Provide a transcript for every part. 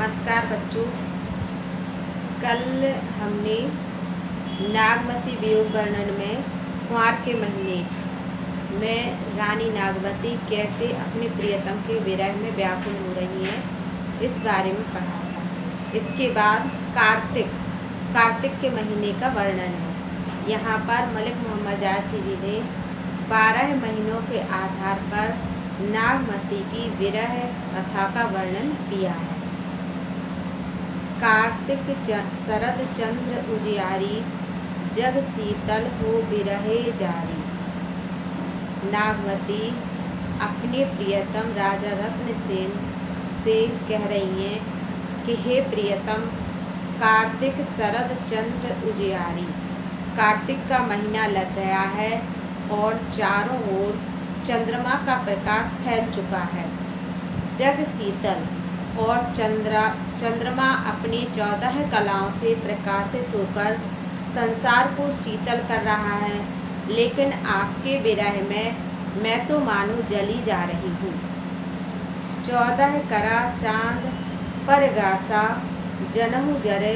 नमस्कार बच्चों। कल हमने नागमती वियोग वर्णन में कुंवार के महीने में रानी नागमती कैसे अपने प्रियतम के विरह में व्याकुल हो रही है इस बारे में पढ़ा था। इसके बाद कार्तिक के महीने का वर्णन है। यहाँ पर मलिक मोहम्मद जायसी जी ने 12 महीनों के आधार पर नागमती की विरह कथा का वर्णन किया है। कार्तिक शरद चंद्र उजियारी, जग शीतल हो बिरहे जारी। नागमती अपने प्रियतम राजा रत्नसेन से कह रही हैं कि हे प्रियतम, कार्तिक शरद चंद्र उजियारी, कार्तिक का महीना लग गया है और चारों ओर चंद्रमा का प्रकाश फैल चुका है। जग शीतल और चंद्रमा अपनी 14 कलाओं से प्रकाशित होकर संसार को शीतल कर रहा है, लेकिन आपके विरह में मैं तो मानो जली जा रही हूँ। 14 करा चांद परगासा, जनहु जरे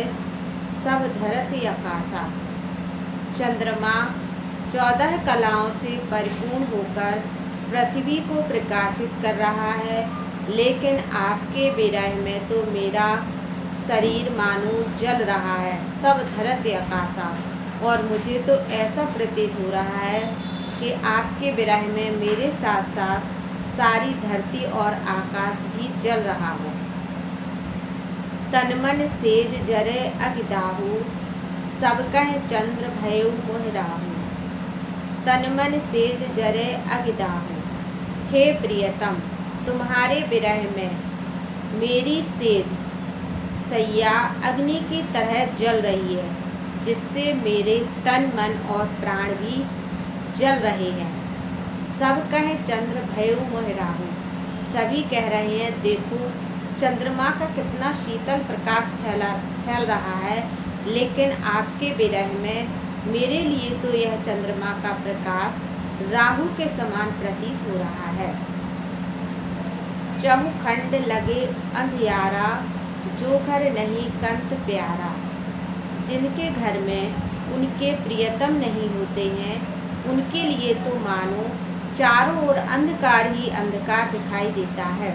सब धरती आकाशा। चंद्रमा 14 कलाओं से परिपूर्ण होकर पृथ्वी को प्रकाशित कर रहा है, लेकिन आपके विरह में तो मेरा शरीर मानो जल रहा है, सब धरती आकाशा। और मुझे तो ऐसा प्रतीत हो रहा है कि आपके विरह में मेरे साथ साथ सारी धरती और आकाश भी जल रहा हो। तनमन सेज जरे अगिदाहु, सब कह चंद्र भयउ मोह राहु। तनमन सेज जरे अगिदाहु, हे प्रियतम, तुम्हारे विरह में मेरी सेज सैया अग्नि की तरह जल रही है, जिससे मेरे तन मन और प्राण भी जल रहे हैं। सब कहे चंद्र भयउ मोह राहु, सभी कह रहे हैं देखो चंद्रमा का कितना शीतल प्रकाश फैल रहा है, लेकिन आपके विरह में मेरे लिए तो यह चंद्रमा का प्रकाश राहु के समान प्रतीत हो रहा है। चहुखंड लगे अंधियारा, जो घर नहीं कंत प्यारा। जिनके घर में उनके प्रियतम नहीं होते हैं, उनके लिए तो मानो चारों ओर अंधकार ही अंधकार दिखाई देता है।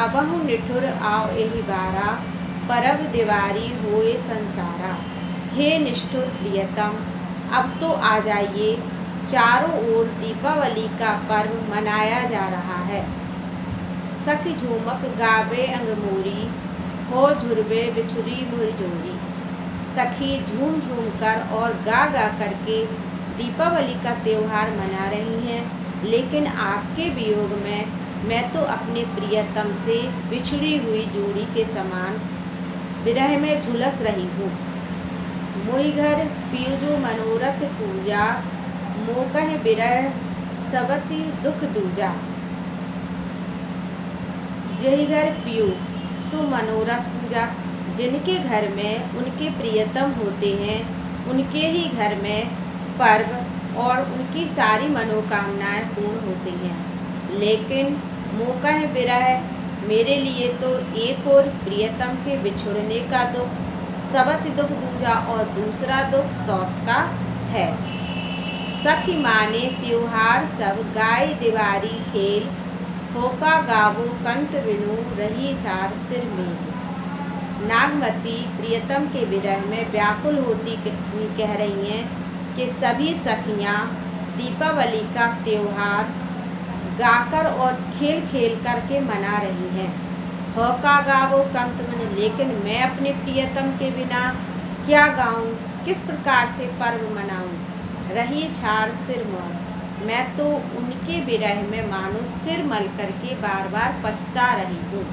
अबहु निठुर आओ एहि बारा, परब दिवारी होए संसारा। हे निष्ठुर प्रियतम, अब तो आ जाइए, चारों ओर दीपावली का पर्व मनाया जा रहा है। सखी झूमक गावे अंगमोरी, हो झुरबे बिछुरी मुरझोरी। सखी झूम झूम कर और गा गा करके दीपावली का त्योहार मना रही हैं, लेकिन आपके वियोग में मैं तो अपने प्रियतम से बिछड़ी हुई जोड़ी के समान विरह में झुलस रही हूँ। मोहि घर पियुजो मनोरथ पूजा, मोकह विरह सबति दुख दूजा। जहि घर पियु सो मनोरथ पूजा, जिनके घर में उनके प्रियतम होते हैं, उनके ही घर में पर्व और उनकी सारी मनोकामनाएं पूर्ण होती हैं। लेकिन मोकह विरह, मेरे लिए तो एक और प्रियतम के बिछुड़ने का दुख सबति दुख दूजा और दूसरा दुख सौत का है। सखी माने त्योहार सब गाय दिवारी खेल, होका गावो कंठ बिनु रही झार सिर मेल। नागमती प्रियतम के विरह में व्याकुल होती कह रही हैं कि सभी सखियाँ दीपावली का त्योहार गाकर और खेल खेल करके मना रही हैं। होका गावो कंठ बिनु, लेकिन मैं अपने प्रियतम के बिना क्या गाऊं, किस प्रकार से पर्व मनाऊं। रही छाड़ सिर मोर, मैं तो उनके विरह में मानो सिर मल करके बार बार पछता रही हूँ।